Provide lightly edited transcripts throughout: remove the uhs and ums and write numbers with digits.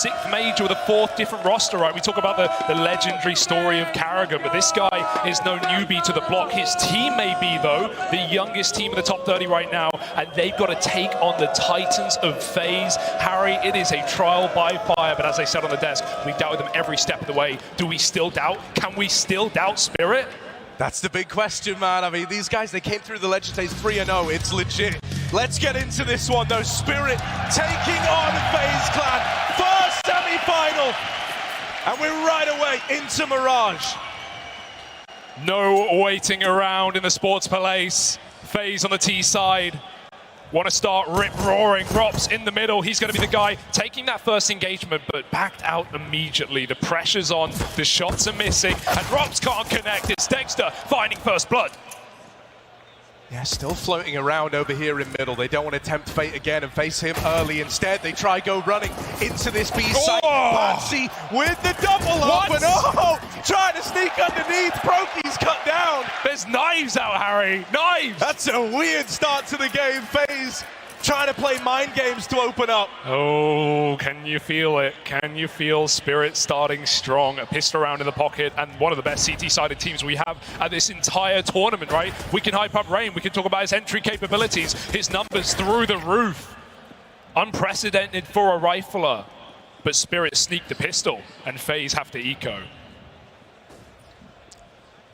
6th major with a 4th different roster, right? We talk about the legendary story of Carragher, but this guy is no newbie to the block. His team may be, though, the youngest team in the top 30 right now, and they've got to take on the Titans of FaZe. Harry, it is a trial by fire, but as I said on the desk, we've doubted them every step of the way. Do we still doubt? Can we still doubt Spirit? That's the big question, man. I mean, these guys, they came through the Legend Days 3-0. It's legit. Let's get into this one, though. Spirit taking on FaZe Clan. First semi-final. And we're right away into Mirage. No waiting around in the Sports Palace. FaZe on the T side. Want to start rip-roaring. Rops in the middle. He's going to be the guy taking that first engagement, but backed out immediately. The pressure's on. The shots are missing. And Rops can't connect. It's Dexter finding first blood. Yeah, still floating around over here in middle. They don't want to tempt fate again and face him early. Instead, they try go running into this B side. Patsy with the double open. Oh, trying to sneak underneath. Broky's cut down. There's knives out, Harry. Knives. That's a weird start to the game. FaZe trying to play mind games to open up. Oh, can you feel it? Can you feel Spirit starting strong? A pistol round in the pocket, and one of the best CT-sided teams we have at this entire tournament, right? We can hype up Rain. We can talk about his entry capabilities, his numbers through the roof. Unprecedented for a rifler. But Spirit sneaked the pistol, and FaZe have to eco.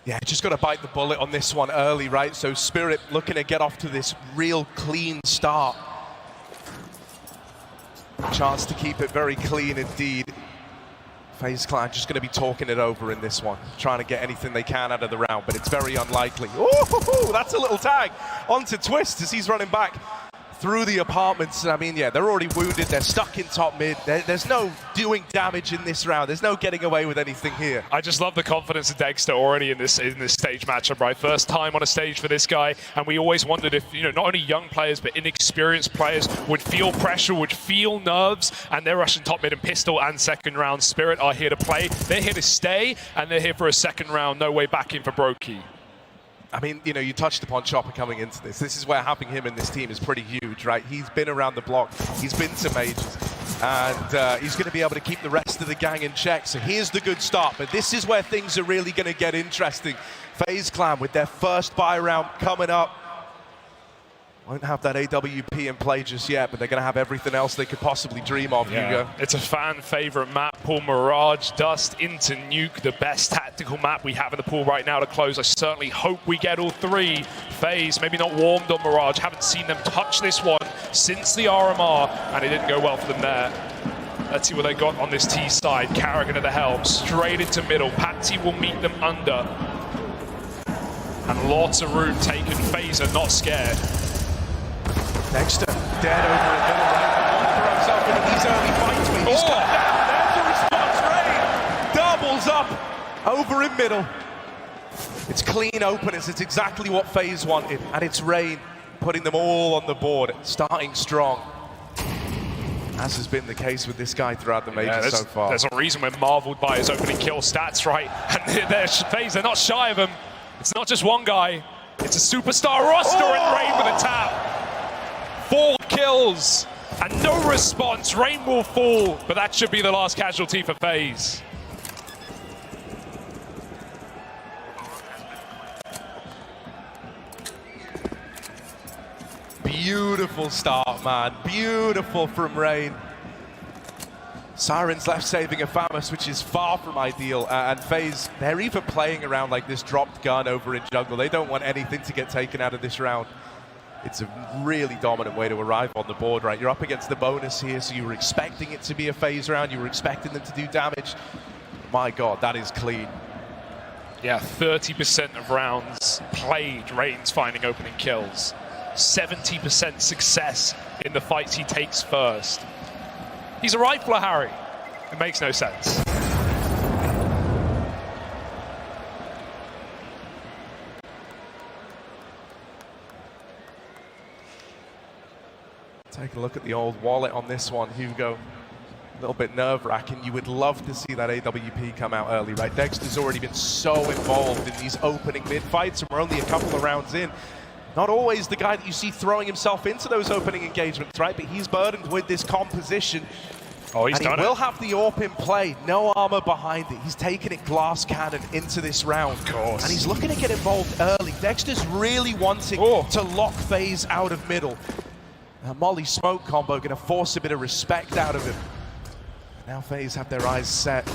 Yeah, just got to bite the bullet on this one early, right? So Spirit looking to get off to this real clean start. Chance to keep it very clean indeed. FaZe Clan just going to be talking it over in this one, trying to get anything they can out of the round, but it's very unlikely. Oh, that's a little tag onto Twist as he's running back through the apartments. I mean, yeah, they're already wounded. They're stuck in top mid. There's no doing damage in this round. There's no getting away with anything here. I just love the confidence of Dexter already in this stage matchup, right? First time on a stage for this guy, and we always wondered if, you know, not only young players, but inexperienced players would feel pressure, would feel nerves, and they're rushing top mid and pistol and second round. Spirit are here to play. They're here to stay, and they're here for a second round. No way back in for Brokey. I mean, you know, you touched upon Chopper coming into this. This is where having him in this team is pretty huge, right? He's been around the block. He's been to majors. And he's going to be able to keep the rest of the gang in check. So here's the good start. But this is where things are really going to get interesting. FaZe Clan with their first buy round coming up. Won't have that AWP in play just yet, but they're going to have everything else they could possibly dream of, Hugo. It's a fan favorite map. Pull Mirage Dust into Nuke, the best tactical map we have in the pool right now to close. I certainly hope we get all three. FaZe maybe not warmed on Mirage. Haven't seen them touch this one since the RMR, and it didn't go well for them there. Let's see what they got on this T side. Carragher to the helm, straight into middle. Patsy will meet them under. And lots of room taken. FaZe are not scared. Dexter, dead over in middle, right? For himself into these early fights, but he's got down. There's the response. Rain doubles up over in middle. It's clean openness. It's exactly what FaZe wanted. And it's Rain putting them all on the board, starting strong. As has been the case with this guy throughout the major so far. There's a reason we're marveled by his opening kill stats, right? And FaZe, they're not shy of him. It's not just one guy. It's a superstar roster, and Rain with a tap. 4 kills and no response. Rain will fall, but that should be the last casualty for FaZe. Beautiful start, man. Beautiful from Rain. Siren's left saving a Famous, which is far from ideal. And FaZe, they're even playing around like this dropped gun over in jungle. They don't want anything to get taken out of this round. It's a really dominant way to arrive on the board, right? You're up against the bonus here, so you were expecting it to be a FaZe round. You were expecting them to do damage. My God, that is clean. Yeah, 30% of rounds played, Rain's finding opening kills. 70% success in the fights he takes first. He's a rifler, Harry. It makes no sense. Take a look at the old wallet on this one, Hugo. A little bit nerve-wracking. You would love to see that AWP come out early, right? Dexter's already been so involved in these opening mid-fights, and we're only a couple of rounds in. Not always the guy that you see throwing himself into those opening engagements, right? But he's burdened with this composition. Oh, he's done it. He will have the AWP in play. No armor behind it. He's taking it glass cannon into this round. Of course. And he's looking to get involved early. Dexter's really wanting to lock FaZe out of middle. Molly smoke combo going to force a bit of respect out of him. Now FaZe have their eyes set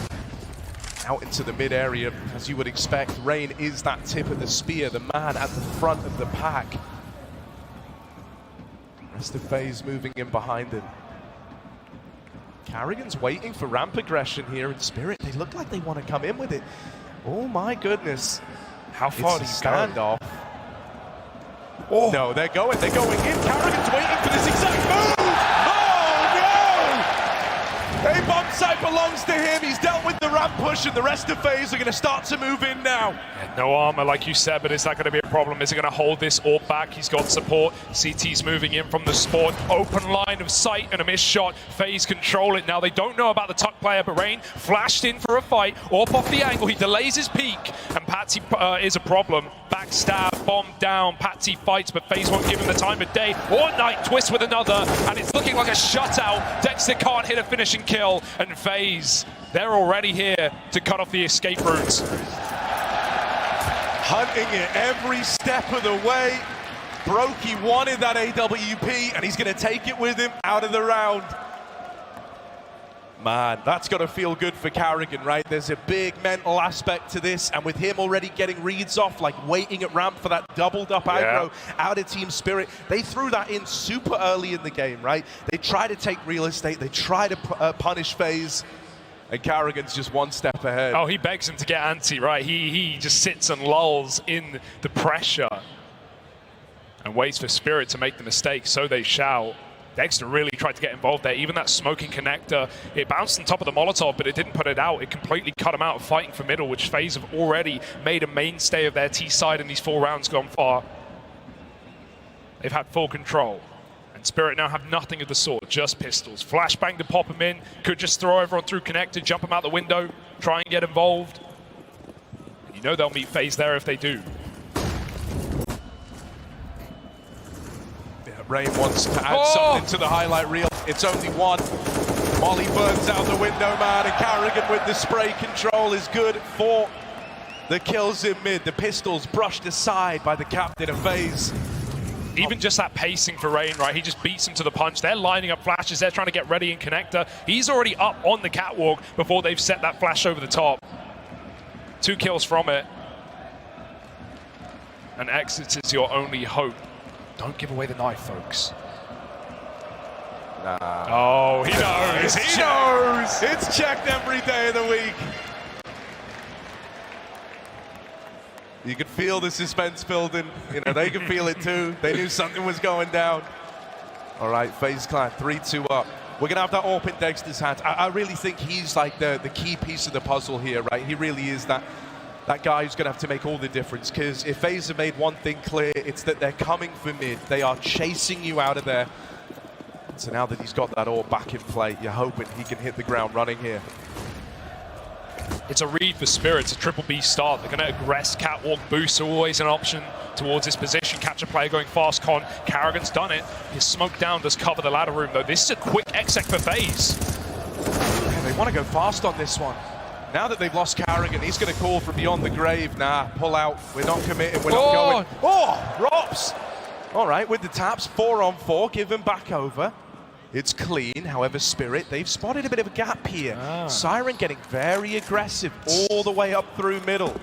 out into the mid area, as you would expect. Rain is that tip of the spear, the man at the front of the pack. Rest of FaZe moving in behind him. Carrigan's waiting for ramp aggression here in Spirit. They look like they want to come in with it. Oh my goodness. How far do you standoff? Oh. No, they're going in. Carrigan's waiting for this exact move! Oh no! A bomb site belongs to him. He's dealt with the ramp push, and the rest of FaZe are going to start to move in now. Yeah, no armor, like you said, but is that going to be a problem? Is he going to hold this AWP back? He's got support. CT's moving in from the spawn. Open line of sight and a missed shot. FaZe control it now. They don't know about the tuck player, but Rain flashed in for a fight. AWP off the angle. He delays his peak, and Patsy is a problem. Backstab, bomb down. Patsy fights, but FaZe won't give him the time of day. Or Night twist with another, and it's looking like a shutout. Dexter can't hit a finishing kill, and FaZe, they're already here to cut off the escape routes. Hunting it every step of the way. Brokey wanted that AWP, and he's going to take it with him out of the round. Man, that's got to feel good for Carrigan, right? There's a big mental aspect to this, and with him already getting reads off, like waiting at ramp for that doubled up aggro out of Team Spirit. They threw that in super early in the game, right? They try to take real estate. They try to punish FaZe. And Carrigan's just one step ahead. Oh, he begs him to get anti, right? He just sits and lulls in the pressure and waits for Spirit to make the mistake, so they shall. Dexter really tried to get involved there. Even that smoking connector, it bounced on top of the Molotov, but it didn't put it out. It completely cut him out of fighting for middle, which FaZe have already made a mainstay of their T side in these 4 rounds gone far. They've had full control. And Spirit now have nothing of the sort, just pistols. Flashbang to pop him in. Could just throw everyone through connector, jump him out the window, try and get involved. You know they'll meet FaZe there if they do. Rain wants to add something to the highlight reel. It's only one. Molly burns out the window, man, and Carrigan with the spray control is good for the kills in mid. The pistols brushed aside by the captain of FaZe. Even just that pacing for Rain, right? He just beats him to the punch. They're lining up flashes. They're trying to get ready in connector. He's already up on the catwalk before they've set that flash over the top. 2 kills from it. And exit is your only hope. Don't give away the knife, folks. Nah. Oh, he knows. He knows. It's checked every day of the week. You could feel the suspense building. You know, they could feel it too. They knew something was going down. All right, FaZe Clan, 3-2 up. We're going to have that AWP in Dexter's hands. I really think he's like the key piece of the puzzle here, right? He really is that guy who's going to have to make all the difference, because if FaZe have made one thing clear, it's that they're coming for mid. They are chasing you out of there. So now that he's got that AWP back in play, you're hoping he can hit the ground running here. It's a read for Spirit. It's a triple B start. They're going to aggress. Catwalk boosts are always an option towards this position. Catch a player going fast con. Carrigan's done it. His smoke down does cover the ladder room, though. This is a quick exec for FaZe. Yeah, they want to go fast on this one. Now that they've lost Carrigan, he's going to call from beyond the grave. Nah, pull out. We're not committing. We're not going. Oh, Rops. All right, with the taps, 4-on-4. Give him back over. It's clean. However, Spirit, they've spotted a bit of a gap here. Siren getting very aggressive all the way up through middle.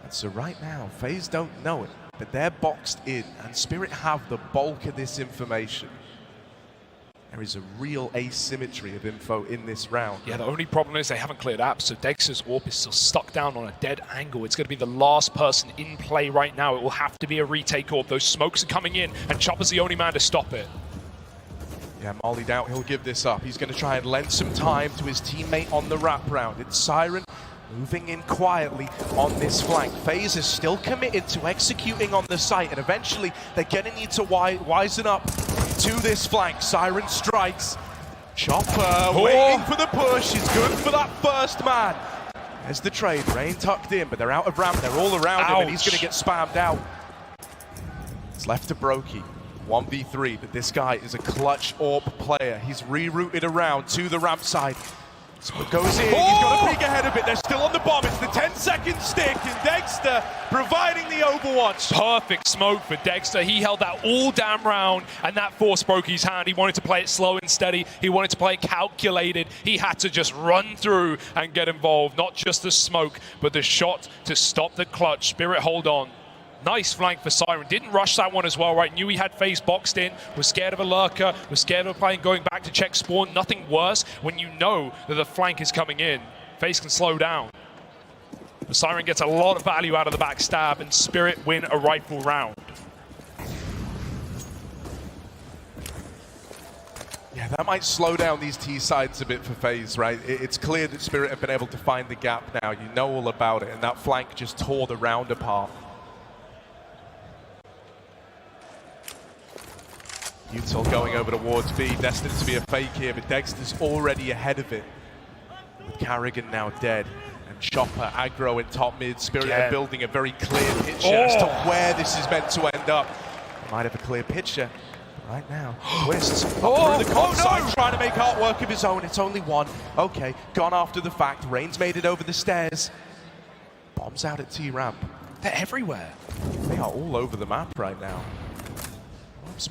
And so right now, FaZe don't know it, but they're boxed in, and Spirit have the bulk of this information. There is a real asymmetry of info in this round. Yeah, the only problem is they haven't cleared apps, so Dexter's AWP is still stuck down on a dead angle. It's going to be the last person in play right now. It will have to be a retake AWP. Those smokes are coming in, and Chopper's the only man to stop it. Yeah, Molly doubt he'll give this up. He's going to try and lend some time to his teammate on the wraparound. It's Siren moving in quietly on this flank. FaZe is still committed to executing on the site, and eventually they're going to need to wisen up to this flank. Siren strikes. Chopper waiting for the push. He's good for that first man. There's the trade. Rain tucked in, but they're out of ramp. They're all around him, and he's going to get spammed out. It's left to Brokey. 1v3, but this guy is a clutch AWP player. He's rerouted around to the ramp side. So it goes in, he's got a peek ahead of it, they're still on the bomb, it's the 10-second stick, and Dexter providing the overwatch. Perfect smoke for Dexter. He held that all damn round, and that force broke his hand. He wanted to play it slow and steady. He wanted to play it calculated. He had to just run through and get involved. Not just the smoke, but the shot to stop the clutch. Spirit, hold on. Nice flank for Siren. Didn't rush that one as well, right? Knew he had FaZe boxed in, was scared of a lurker, was scared of a plane going back to check spawn. Nothing worse when you know that the flank is coming in. FaZe can slow down. The Siren gets a lot of value out of the backstab, and Spirit win a rifle round. Yeah, that might slow down these T sides a bit for FaZe, right? It's clear that Spirit have been able to find the gap now. You know all about it, and that flank just tore the round apart. Util going over towards B, destined to be a fake here, but Dexter's already ahead of it. With Carrigan now dead, and Chopper aggro in top mid. Spirit are building a very clear picture as to where this is meant to end up. They might have a clear picture right now. Twists through the comp side, trying to make artwork of his own. It's only one. Okay, gone after the fact. Rain's made it over the stairs. Bombs out at T-ramp. They're everywhere. They are all over the map right now.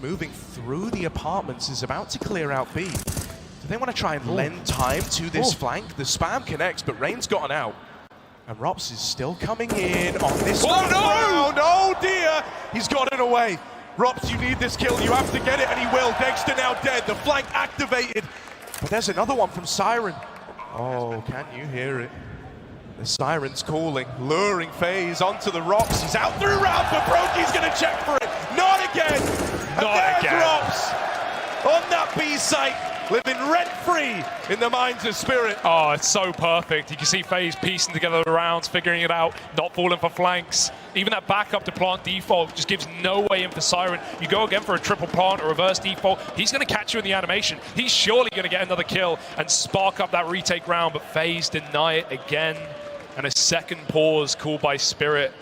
Moving through the apartments, is about to clear out B. Do they want to try and lend time to this flank? The spam connects, but Rain's gotten out. And Rops is still coming in on this round. Oh dear! He's got it away. Rops, you need this kill. You have to get it, and he will. Dexter now dead. The flank activated. But there's another one from Siren. Oh, can you hear it? The Siren's calling, luring FaZe onto the rocks. He's out through round, but Broky's going to check for it. Not again! Not again. Drops on that B site, living rent-free in the minds of Spirit. Oh, it's so perfect. You can see FaZe piecing together the rounds, figuring it out, not falling for flanks. Even that backup to plant default just gives no way in for Siren. You go again for a triple plant or reverse default, he's going to catch you in the animation. He's surely going to get another kill and spark up that retake round, but FaZe deny it again. And a second pause called by Spirit.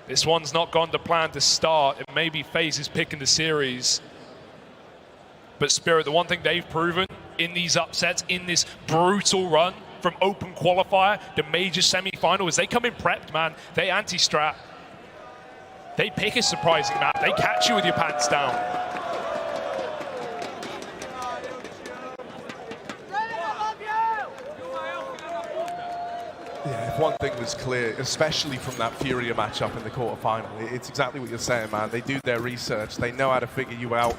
This one's not gone to plan to start. It may be FaZe is picking the series. But Spirit, the one thing they've proven in these upsets, in this brutal run from open qualifier to major semi-final, is they come in prepped, man. They anti-strat. They pick a surprising map. They catch you with your pants down. Yeah, if one thing was clear, especially from that Furia matchup in the quarterfinal, it's exactly what you're saying, man. They do their research. They know how to figure you out.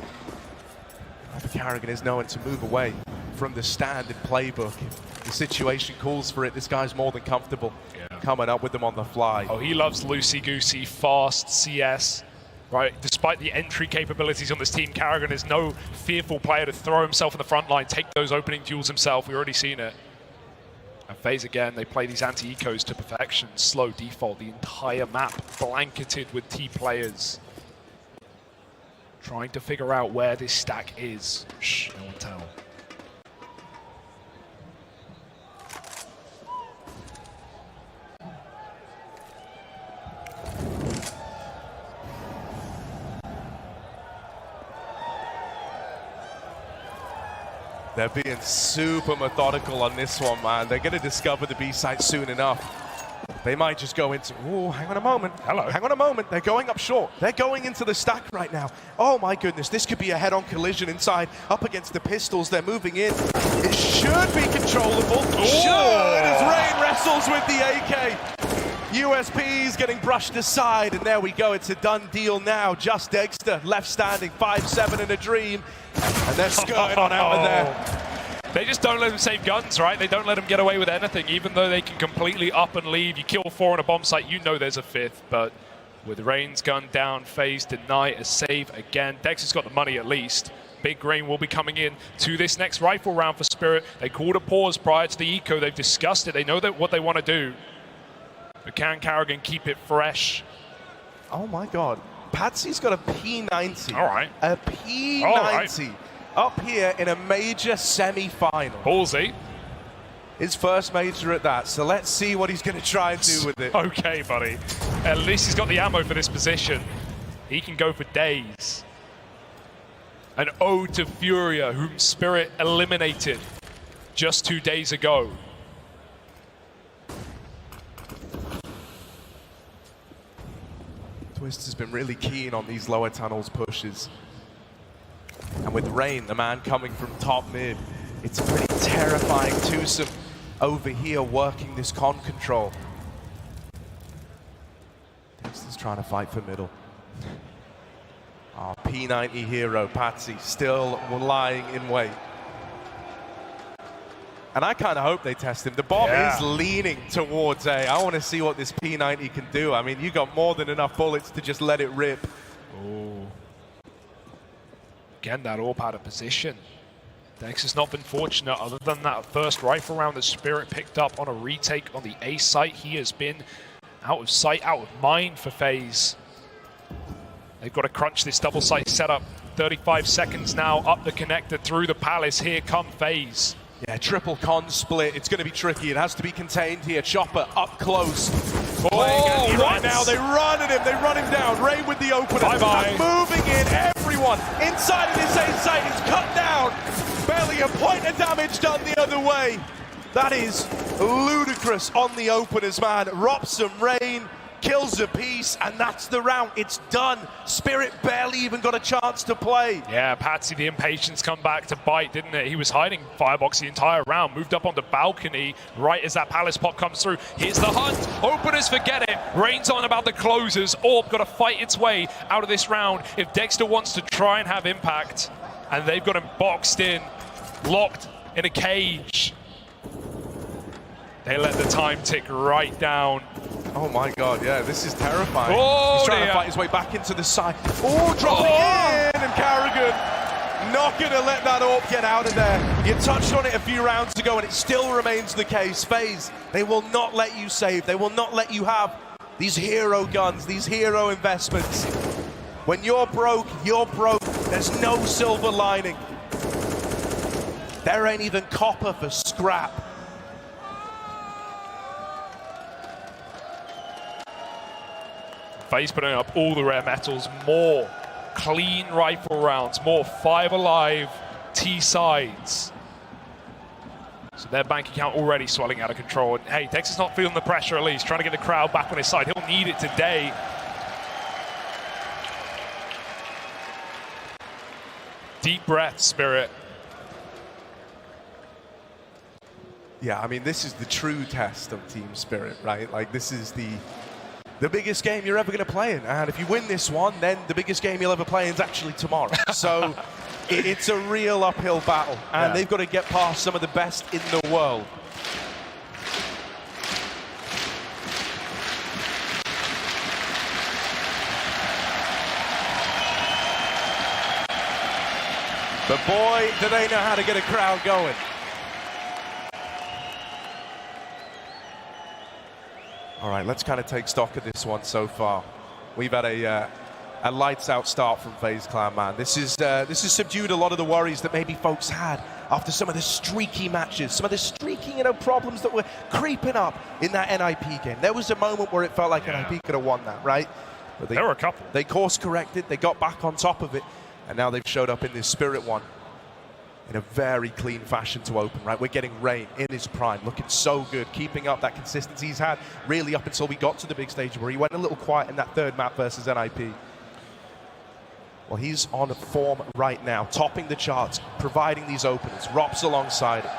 Carrigan is knowing to move away from the standard playbook. If the situation calls for it, this guy's more than comfortable coming up with them on the fly. Oh, he loves loosey-goosey, fast CS. Right, despite the entry capabilities on this team, Carrigan is no fearful player to throw himself in the front line, take those opening duels himself. We've already seen it. And FaZe again, they play these anti-ecos to perfection. Slow default, the entire map blanketed with T players. Trying to figure out where this stack is. Shh, no one tell. They're being super methodical on this one, man. They're going to discover the B site soon enough. They might just go into, oh, hang on a moment. Hello. Hang on a moment. They're going up short. They're going into the stack right now. Oh my goodness, this could be a head-on collision inside, up against the pistols. They're moving in. It should be controllable. Should, as Rain wrestles with the AK. USP's getting brushed aside, and there we go. It's a done deal now. Just Dexter left standing, 5-7 in a dream, and they're skirting on out of there. They just don't let them save guns, right? They don't let them get away with anything, even though they can completely up and leave. You kill 4 on a bomb site, you know there's a 5th, but with Rain's gun down, FaZe deny a save again. Dexter's got the money at least. Big Rain will be coming in to this next rifle round for Spirit. They called a pause prior to the eco. They've discussed it. They know that what they want to do. But can Carrigan keep it fresh? Oh my God. Patsy's got a P90. All right. A P90. All right. Up here in a major semi-final. Ballsy. His first major at that, so let's see what he's going to try and do with it. Okay, buddy. At least he's got the ammo for this position. He can go for days. An ode to Furia, whom Spirit eliminated just 2 days ago. Twist has been really keen on these lower tunnels pushes. And with Rain, the man coming from top mid, it's a pretty terrifying twosome over here working this con control. Twist is trying to fight for middle. Oh, P90 hero, Patsy, still lying in wait. And I kind of hope they test him. The bomb is leaning towards A. I want to see what this P90 can do. I mean, you got more than enough bullets to just let it rip. Oh. Again, that AWP out of position. Dex has not been fortunate other than that first rifle round that Spirit picked up on a retake on the A site. He has been out of sight, out of mind for FaZe. They've got to crunch this double site setup. 35 seconds now, up the connector through the palace. Here come FaZe. Yeah, triple con split. It's going to be tricky. It has to be contained here. Chopper up close. Playing right now. They run at him. They run him down. Ray with the opener. Bye-bye. Moving in. Everyone inside of this A site is cut down. Barely a point of damage done the other way. That is ludicrous on the openers, man. Ropsom, Rain, kills a piece, and that's the round. It's done. Spirit barely even got a chance to play. Yeah, Patsy, the impatience come back to bite, didn't it? He was hiding Firebox the entire round, moved up on the balcony right as that Palace pop comes through. Here's the hunt. Openers forget it. Rain's on about the closers. Orb got to fight its way out of this round if Dexter wants to try and have impact. And they've got him boxed in, locked in a cage. They let the time tick right down. Oh my god, yeah, this is terrifying. Oh, he's trying to fight his way back into the side. Oh, dropping in, and Carrigan not going to let that AWP get out of there. You touched on it a few rounds ago, and it still remains the case. FaZe, they will not let you save. They will not let you have these hero guns, these hero investments. When you're broke, you're broke. There's no silver lining. There ain't even copper for scrap. FaZe putting up all the rare metals, more clean rifle rounds, more 5 alive T-sides. So their bank account already swelling out of control. And hey, Texas not feeling the pressure at least, trying to get the crowd back on his side. He'll need it today. Deep breath, Spirit. Yeah, I mean, this is the true test of team spirit, right? Like, this is the biggest game you're ever going to play in. And if you win this one, then the biggest game you'll ever play in is actually tomorrow. So it's a real uphill battle. And they've got to get past some of the best in the world. But boy, do they know how to get a crowd going. All right, let's kind of take stock of this one so far. We've had a lights-out start from FaZe Clan, man. This is subdued a lot of the worries that maybe folks had after some of the streaky matches, some of the streaky, problems that were creeping up in that NIP game. There was a moment where it felt like NIP could have won that, right? But There were a couple. They course-corrected, they got back on top of it, and now they've showed up in this Spirit one in a very clean fashion to open, right? We're getting Rain in his prime, looking so good, keeping up that consistency he's had really up until we got to the big stage where he went a little quiet in that third map versus NIP. Well, he's on form right now, topping the charts, providing these openers. Rops alongside it.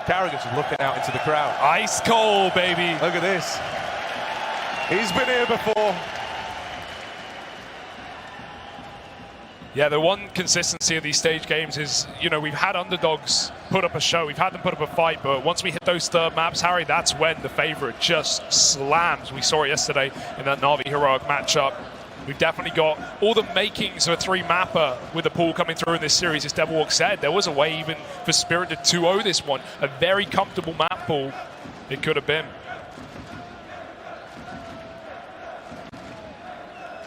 Carrigan's looking out into the crowd. Ice cold, baby. Look at this. He's been here before. Yeah, the one consistency of these stage games is, we've had underdogs put up a show, we've had them put up a fight, but once we hit those third maps, Harry, that's when the favorite just slams. We saw it yesterday in that Na'Vi heroic matchup. We've definitely got all the makings of a 3-mapper with the pool coming through in this series. As Devilwalk said, there was a way even for Spirit to 2-0 this one. A very comfortable map pool it could have been.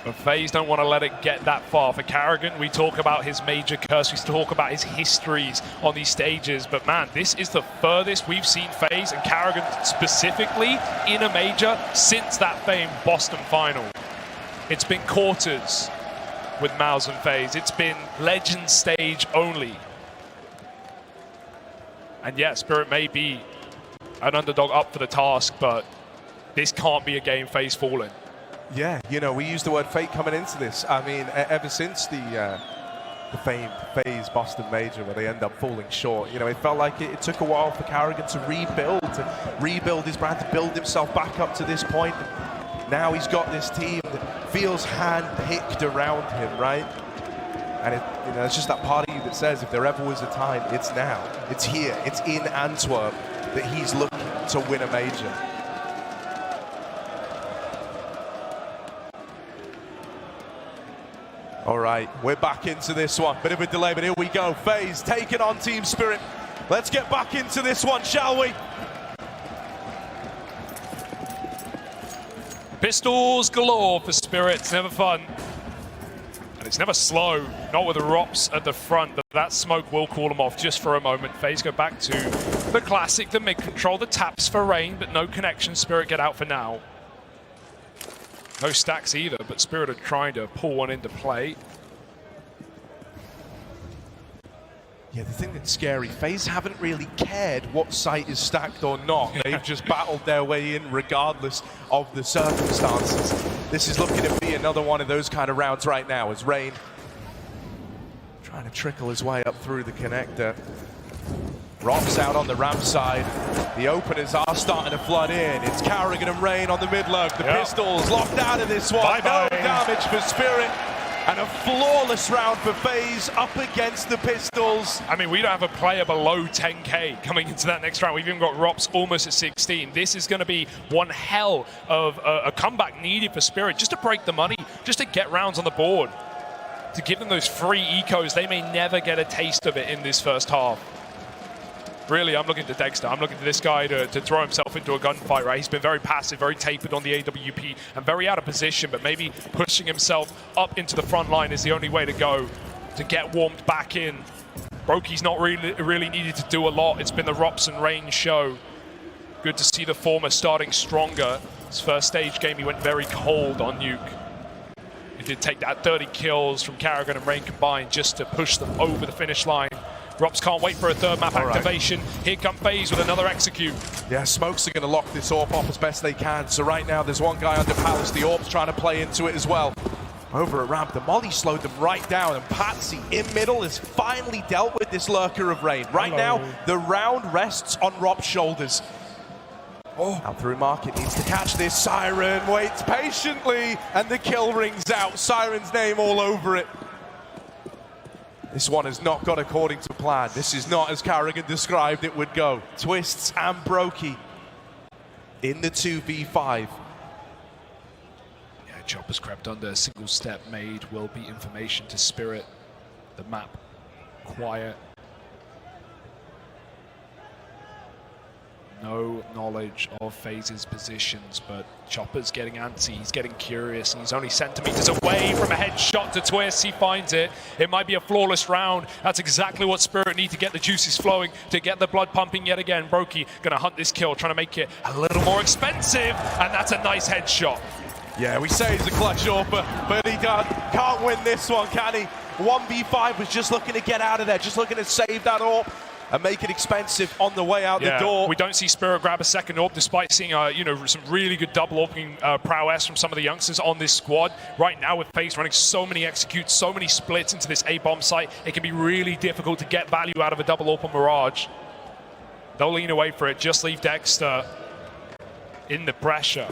But FaZe don't want to let it get that far. For Carrigan, we talk about his major curse, we talk about his histories on these stages, but man, this is the furthest we've seen FaZe and Carrigan specifically in a major since that famed Boston final. It's been quarters. with Mouse and FaZe. It's been legend stage only. And yeah, Spirit may be an underdog up for the task, but this can't be a game FaZe falling. Yeah, you know, we used the word fate coming into this. I mean, ever since the famed FaZe Boston Major, where they end up falling short, you know, it felt like it took a while for Carrigan to rebuild his brand, to build himself back up to this point. Now he's got this team that feels hand-picked around him, right? And you know, it's just that part of you that says, if there ever was a time, it's now. It's here. It's in Antwerp that he's looking to win a major. All right, we're back into this one. Bit of a delay, but here we go. FaZe taking on Team Spirit. Let's get back into this one, shall we? Pistols galore for Spirit. It's never fun. And it's never slow. Not with the ROPS at the front, but that smoke will cool them off just for a moment. FaZe go back to the classic, the mid-control, the taps for rain, but no connection. Spirit get out for now. No stacks either, but Spirit are trying to pull one into play. Yeah, the thing that's scary, FaZe haven't really cared what site is stacked or not. They've just battled their way in regardless of the circumstances. This is looking to be another one of those kind of rounds right now as Rain trying to trickle his way up through the connector. ROPS out on the ramp side. The openers are starting to flood in. It's Carrigan and Rain on the mid-lug. The Pistols locked out of this one. Bye-bye. No damage for Spirit. And a flawless round for FaZe up against the Pistols. I mean, we don't have a player below 10K coming into that next round. We've even got ROPS almost at 16. This is going to be one hell of a comeback needed for Spirit just to break the money, just to get rounds on the board, to give them those free ecos. They may never get a taste of it in this first half. Really, I'm looking to Dexter. I'm looking to this guy to throw himself into a gunfight, right? He's been very passive, very tapered on the AWP, and very out of position, but maybe pushing himself up into the front line is the only way to go to get warmed back in. Broky's not really needed to do a lot. It's been the ROPS and Rain show. Good to see the former starting stronger. His first stage game, he went very cold on Nuke. He did take that 30 kills from Carrigan and Rain combined just to push them over the finish line. ROPS can't wait for a third map activation. Here come FaZe with another execute. Yeah, Smokes are going to lock this AWP off as best they can. So right now there's one guy under Palace. The AWP's trying to play into it as well. Over at ramp, the molly slowed them right down, and Patsy in middle has finally dealt with this lurker of Rain. Right now, the round rests on ROPS' shoulders. Out through market, needs to catch this. Siren waits patiently, and the kill rings out. Siren's name all over it. This one has not gone according to plan. This is not as Carrigan described it would go. Twists and Brokey in the 2v5. Yeah, Chopper's crept under. A single step made will be information to Spirit. The map quiet. No knowledge of FaZe's positions, but Chopper's getting antsy, he's getting curious, and he's only centimeters away from a headshot to Twist. He finds it. It might be a flawless round. That's exactly what Spirit need to get the juices flowing, to get the blood pumping yet again. Brokey gonna hunt this kill, trying to make it a little more expensive, and that's a nice headshot. Yeah, we say he's a clutch AWPer, but he can't win this one, can he? 1v5 was just looking to get out of there, just looking to save that AWP and make it expensive on the way out the door. We don't see Spirit grab a second AWP, despite seeing you know, some really good double AWPing prowess from some of the youngsters on this squad. Right now with FaZe running so many executes, so many splits into this A-bomb site, it can be really difficult to get value out of a double AWP on Mirage. They'll lean away for it, just leave Dexter in the pressure.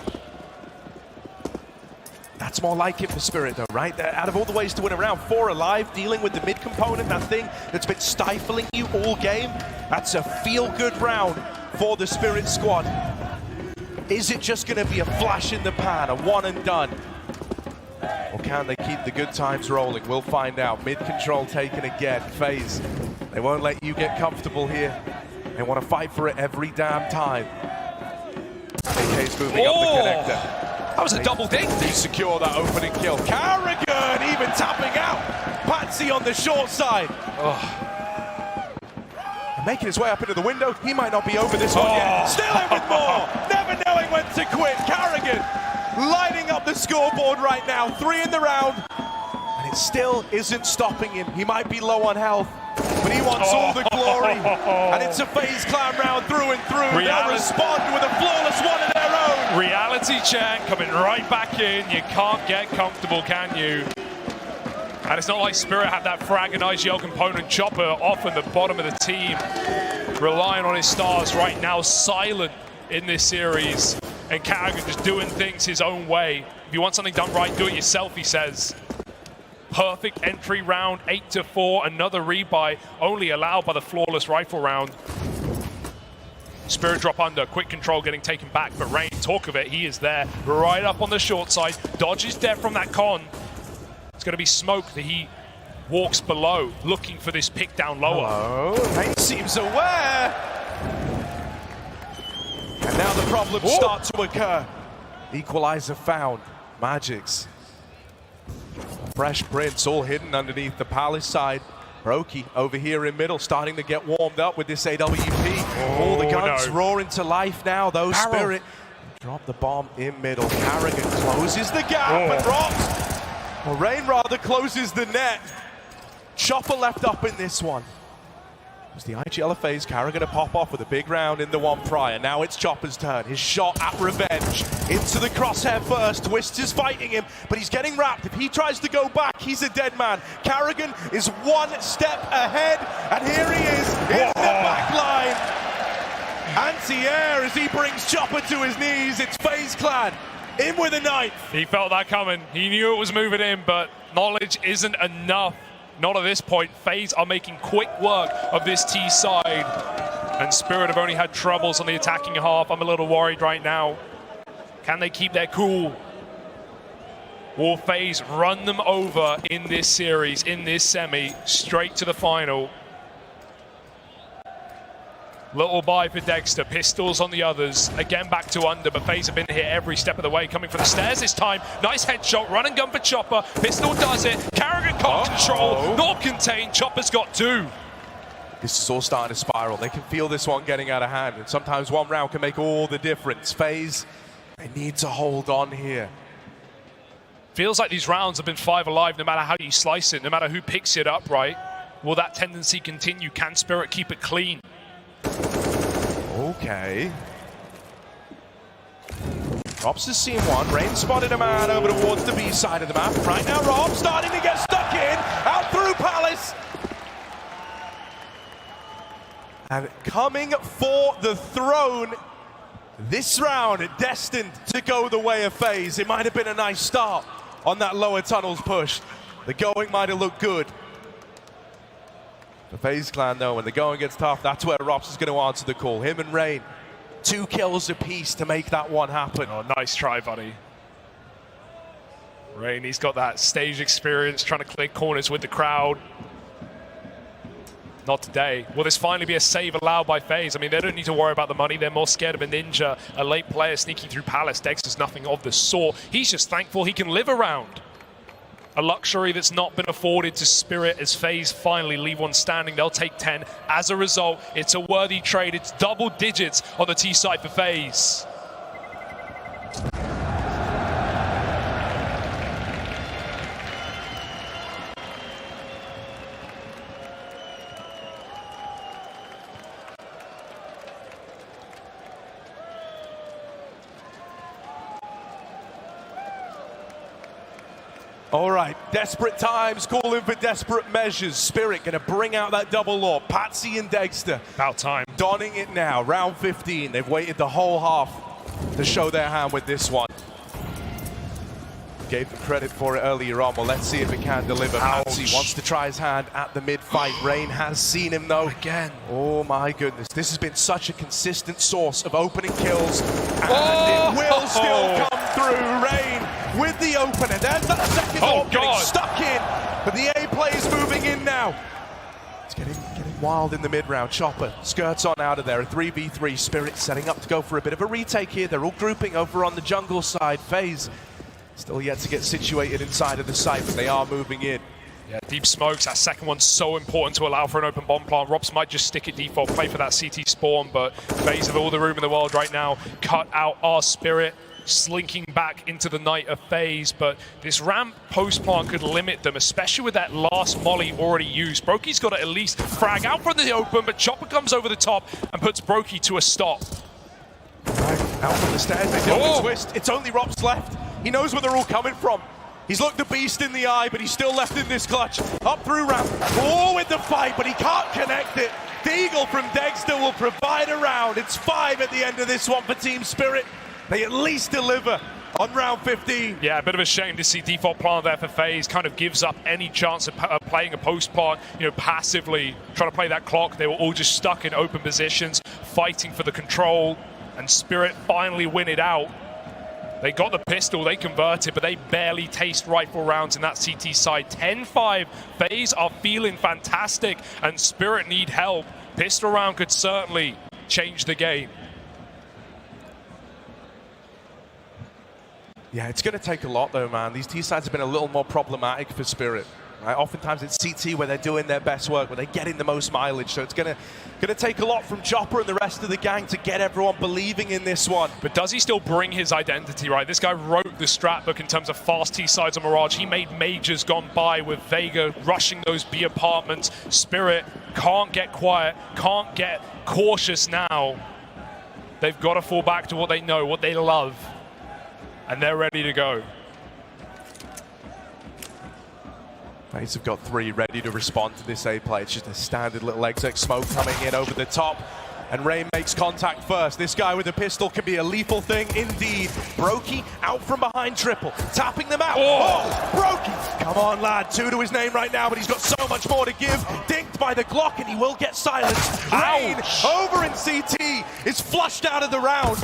That's more like it for Spirit though, right? Out of all the ways to win a round, 4 alive, dealing with the mid component, that thing that's been stifling you all game. That's a feel-good round for the Spirit squad. Is it just going to be a flash in the pan, a one and done? Or can they keep the good times rolling? We'll find out. Mid control taken again. FaZe, they won't let you get comfortable here. They want to fight for it every damn time. AK's moving up the connector. That was a double ding. They secure that opening kill. Carrigan even tapping out. Patsy on the short side. And making his way up into the window. He might not be over this one yet. Still in with more. Never knowing when to quit. Carrigan lighting up the scoreboard right now. 3 in the round. And it still isn't stopping him. He might be low on health, but he wants all the glory. And it's a FaZe clan round through and through. They'll respond with a flawless one of their own. Reality check coming right back in. You can't get comfortable, can you? And it's not like Spirit had that frag and IGL component. Chopper off at the bottom of the team, relying on his stars right now, silent in this series. And Carrigan just doing things his own way. If you want something done right, do it yourself, he says. Perfect entry round, 8-4. Another rebuy, only allowed by the flawless rifle round. Spirit drop under, quick control getting taken back, but Rain, talk of it, he is there, right up on the short side. Dodges death from that con. It's going to be smoke that he walks below, looking for this pick down lower. Oh, Rain seems aware. And now the problems start to occur. Equalizer found. Magic's. Fresh Prince all hidden underneath the Palace side. Brokey over here in middle, starting to get warmed up with this AWP. All the guns roaring to life now, though. Barrel. Spirit drop the bomb in middle. Carrigan closes the gap and drops. Well, Rain rather closes the net. Chopper left up in this one. It's the IGL FaZe. Carrigan to pop off with a big round in the one prior. Now it's Chopper's turn. His shot at revenge. Into the crosshair first. Twist is fighting him, but he's getting wrapped. If he tries to go back, he's a dead man. Carrigan is one step ahead, and here he is in the back line. Anti-air as he brings Chopper to his knees. It's FaZe clan in with a knife. He felt that coming. He knew it was moving in, but knowledge isn't enough. Not at this point. FaZe are making quick work of this T side. And Spirit have only had troubles on the attacking half. I'm a little worried right now. Can they keep their cool? Will FaZe run them over in this series, in this semi, straight to the final? Little buy for Dexter, pistols on the others. Again back to under, but FaZe have been here every step of the way, coming for the stairs this time. Nice headshot, run and gun for Chopper. Pistol does it. Carrigan can't control, nor contain. Chopper's got two. This is all starting to spiral. They can feel this one getting out of hand, and sometimes one round can make all the difference. FaZe, they need to hold on here. Feels like these rounds have been 5 alive no matter how you slice it, no matter who picks it up, right? Will that tendency continue? Can Spirit keep it clean? Okay. Robs has seen one. Rain spotted a man over towards the B side of the map. Right now, Rob starting to get stuck in. Out through Palace. And coming for the throne. This round destined to go the way of FaZe. It might have been a nice start on that lower tunnels push. The going might have looked good. The FaZe clan, though, when the going gets tough, that's where Rops is going to answer the call. Him and Rain, 2 kills apiece to make that one happen. Oh, nice try, buddy. Rain, he's got that stage experience, trying to clear corners with the crowd. Not today. Will this finally be a save allowed by FaZe? I mean, they don't need to worry about the money. They're more scared of a ninja, a late player sneaking through Palace. Dexter's nothing of the sort. He's just thankful he can live around. A luxury that's not been afforded to Spirit as FaZe finally leave one standing. They'll take 10. As a result, it's a worthy trade. It's double digits on the T side for FaZe. All right, desperate times, calling for desperate measures. Spirit gonna bring out that double law. Patsy and Dexter. About time. Donning it now, round 15. They've waited the whole half to show their hand with this one. Gave them credit for it earlier on. Well, let's see if it can deliver. Ouch. Patsy wants to try his hand at the mid-fight. Rain has seen him, though. Again. Oh, my goodness. This has been such a consistent source of opening kills. And it will still come through. Rain with the opener. There's that second orb getting stuck in. But the A play is moving in now. It's getting wild in the mid-round. Chopper skirts on out of there. A 3v3. Spirit setting up to go for a bit of a retake here. They're all grouping over on the jungle side. FaZe still yet to get situated inside of the site, but they are moving in. Yeah, deep smokes. That second one's so important to allow for an open bomb plant. Robs might just stick it default, play for that CT spawn, but FaZe have all the room in the world right now. Cut out our Spirit. slinking back into the night of FaZe, but this ramp post-plant could limit them, especially with that last molly already used. Broky's got to at least frag out from the open, but Chopper comes over the top and puts Broky to a stop. Right, out from the stairs, they do the twist. It's only Rops left. He knows where they're all coming from. He's looked the beast in the eye, but he's still left in this clutch. Up through ramp, with the fight, but he can't connect it. The Eagle from Dexter will provide a round. It's 5 at the end of this one for Team Spirit. They at least deliver on round 15. Yeah, a bit of a shame to see default plant there for FaZe. Kind of gives up any chance of playing a post plant, passively trying to play that clock. They were all just stuck in open positions, fighting for the control, and Spirit finally win it out. They got the pistol, they converted, but they barely taste rifle rounds in that CT side. 10-5, FaZe are feeling fantastic, and Spirit need help. Pistol round could certainly change the game. Yeah, it's going to take a lot though, man. These T-sides have been a little more problematic for Spirit. Right? Oftentimes it's CT where they're doing their best work, where they're getting the most mileage. So it's going to take a lot from Chopper and the rest of the gang to get everyone believing in this one. But does he still bring his identity, right? This guy wrote the strat book in terms of fast T-sides on Mirage. He made Majors gone by with Vega rushing those B apartments. Spirit can't get quiet, can't get cautious now. They've got to fall back to what they know, what they love. And they're ready to go. FaZe have got 3 ready to respond to this A play. It's just a standard little exec smoke coming in over the top. And Rain makes contact first. This guy with a pistol could be a lethal thing indeed. Broky out from behind triple, tapping them out. Broky! Come on, lad. 2 to his name right now, but he's got so much more to give. Dinked by the Glock, and he will get silenced. Rain over in CT is flushed out of the round.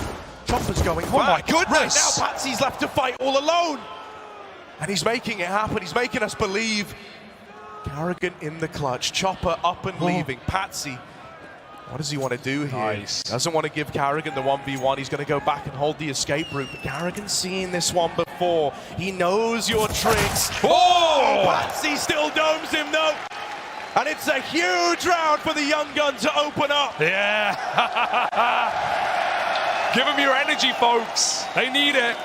Chopper's going back. Oh my goodness! Right now, Patsy's left to fight all alone. And he's making it happen. He's making us believe. Carrigan in the clutch. Chopper up and leaving. Patsy, what does he want to do here? Nice. Doesn't want to give Carrigan the 1v1. He's going to go back and hold the escape route. But Carrigan's seen this one before. He knows your tricks. Patsy still domes him though. And it's a huge round for the young gun to open up. Yeah. Give them your energy, folks. They need it.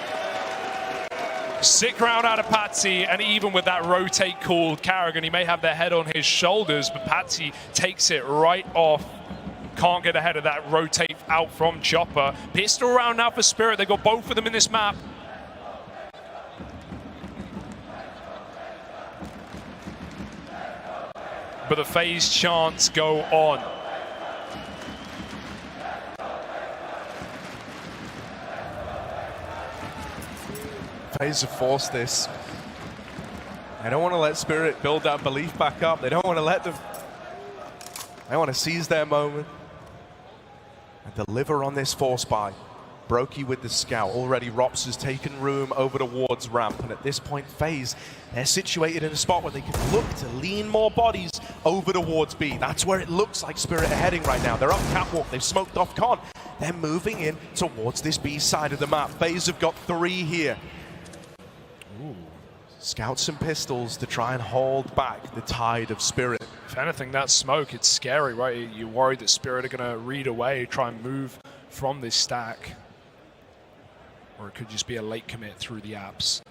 Sick round out of Patsy, and even with that rotate called Carrigan, he may have their head on his shoulders, but Patsy takes it right off. Can't get ahead of that rotate out from Chopper. Pistol round now for Spirit. They got both of them in this map. But the FaZe chants go on. FaZe have forced this. They don't want to let Spirit build that belief back up. They don't want to let them. They want to seize their moment and deliver on this force buy. Broky with the scout. Already Rops has taken room over towards ramp. And at this point, FaZe, they're situated in a spot where they can look to lean more bodies over towards B. That's where it looks like Spirit are heading right now. They're up catwalk. They've smoked off Con. They're moving in towards this B side of the map. FaZe have got 3 here. Scouts and pistols to try and hold back the tide of Spirit. If anything, that smoke, it's scary, right? You're worried that Spirit are going to read away, try and move from this stack. Or it could just be a late commit through the apps.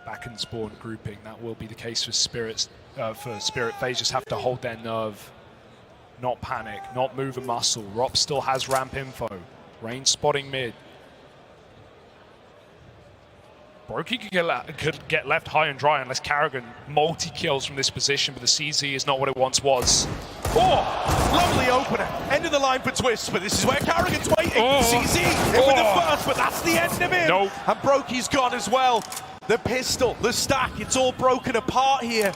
Back and spawn grouping. That will be the case for Spirit. FaZe just have to hold their nerve, not panic, not move a muscle. Rop still has ramp info. Rain spotting mid. Broky could get left high and dry unless Carrigan multi-kills from this position, but the CZ is not what it once was. Lovely opener. End of the line for Twist, but this is where Carrigan's waiting. CZ in with the first, but that's the end of him. Nope. And Broky's gone as well. The pistol, the stack, it's all broken apart here.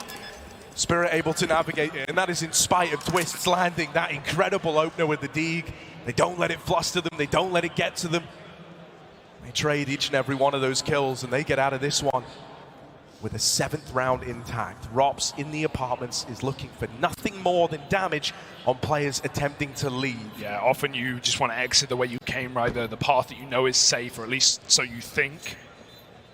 Spirit able to navigate it, and that is in spite of Twist's landing that incredible opener with the Deeg. They don't let it fluster them, they don't let it get to them. They trade each and every one of those kills, and they get out of this one with a 7th round intact. Rops in the apartments is looking for nothing more than damage on players attempting to leave. Yeah, often you just want to exit the way you came, right? The path that you know is safe, or at least so you think.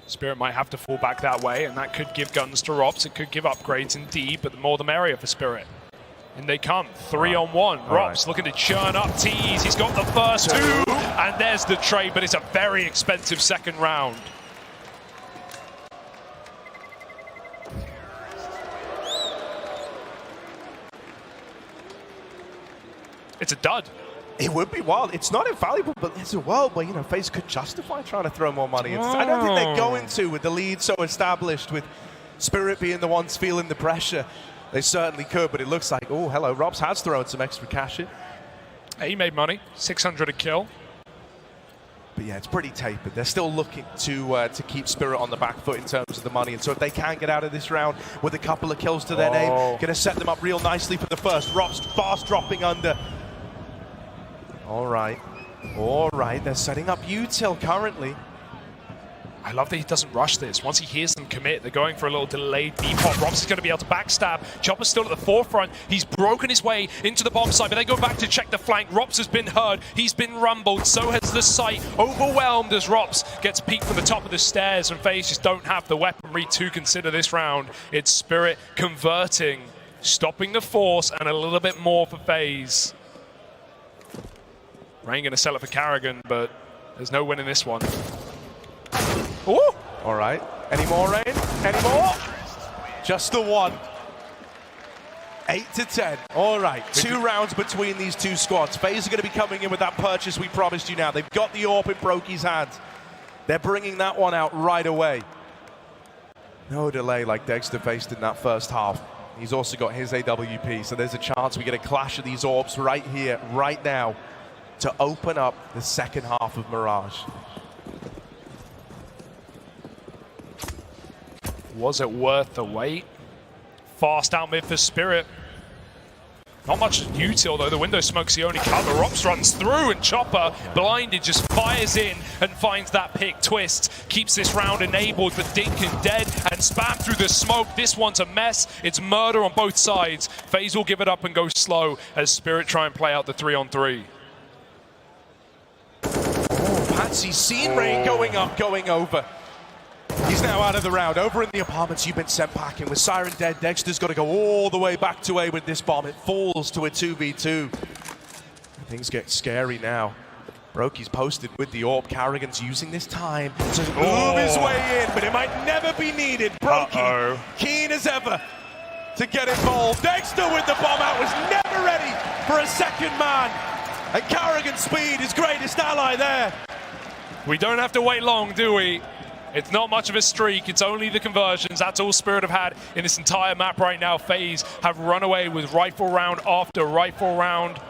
Spirit might have to fall back that way, and that could give guns to Rops. It could give upgrades indeed, but the more the merrier for Spirit. And they come, 3-on-1. Rops looking to churn up T's. He's got the first 2. And there's the trade, but it's a very expensive second round. It's a dud. It would be wild. It's not invaluable, but there's a world where, you know, FaZe could justify trying to throw more money. I don't think they're going to, with the lead so established, with Spirit being the ones feeling the pressure. They certainly could, but it looks like, oh, hello, Robs has thrown some extra cash in. He made money, 600 a kill. But yeah, it's pretty tapered. They're still looking to keep Spirit on the back foot in terms of the money. And so if they can get out of this round with a couple of kills to their name, going to set them up real nicely for the first. Robs fast dropping under. All right, they're setting up util currently. I love that he doesn't rush this. Once he hears them commit, they're going for a little delayed depop. Robs is going to be able to backstab. Chopper's still at the forefront. He's broken his way into the bomb site, but they go back to check the flank. Robs has been heard. He's been rumbled. So has the site. Overwhelmed as Robs gets peeked from the top of the stairs, and FaZe just don't have the weaponry to consider this round. It's Spirit converting, stopping the force, and a little bit more for FaZe. Rain going to sell it for Karrigan, but there's no win in this one. Ooh. All right. Any more, Rain? Any more? Just the one. 8 to 10. All right. 2 rounds between these two squads. FaZe are going to be coming in with that purchase we promised you now. They've got the AWP in Brokey's hands. They're bringing that one out right away. No delay like Dexter faced in that first half. He's also got his AWP, so there's a chance we get a clash of these AWPs right here, right now, to open up the second half of Mirage. Was it worth the wait? Fast out mid for Spirit. Not much util though. The window smoke's the only cover. Robs runs through, and Chopper, blinded, just fires in and finds that pick. Twist keeps this round enabled, but Dinkin dead and spam through the smoke. This one's a mess. It's murder on both sides. FaZe will give it up and go slow as Spirit try and play out the 3-on-3. Patsy's seen Rain going up, going over. He's now out of the round. Over in the apartments, you've been sent packing. With Siren dead, Dexter's got to go all the way back to A with this bomb. It falls to a 2v2. Things get scary now. Brokey's posted with the AWP. Karrigan's using this time to move his way in, but it might never be needed. Brokey, keen as ever to get involved. Dexter with the bomb out was never ready for a second man. And Karrigan's speed, his greatest ally there. We don't have to wait long, do we? It's not much of a streak. It's only the conversions. That's all Spirit have had in this entire map right now. FaZe have run away with rifle round after rifle round.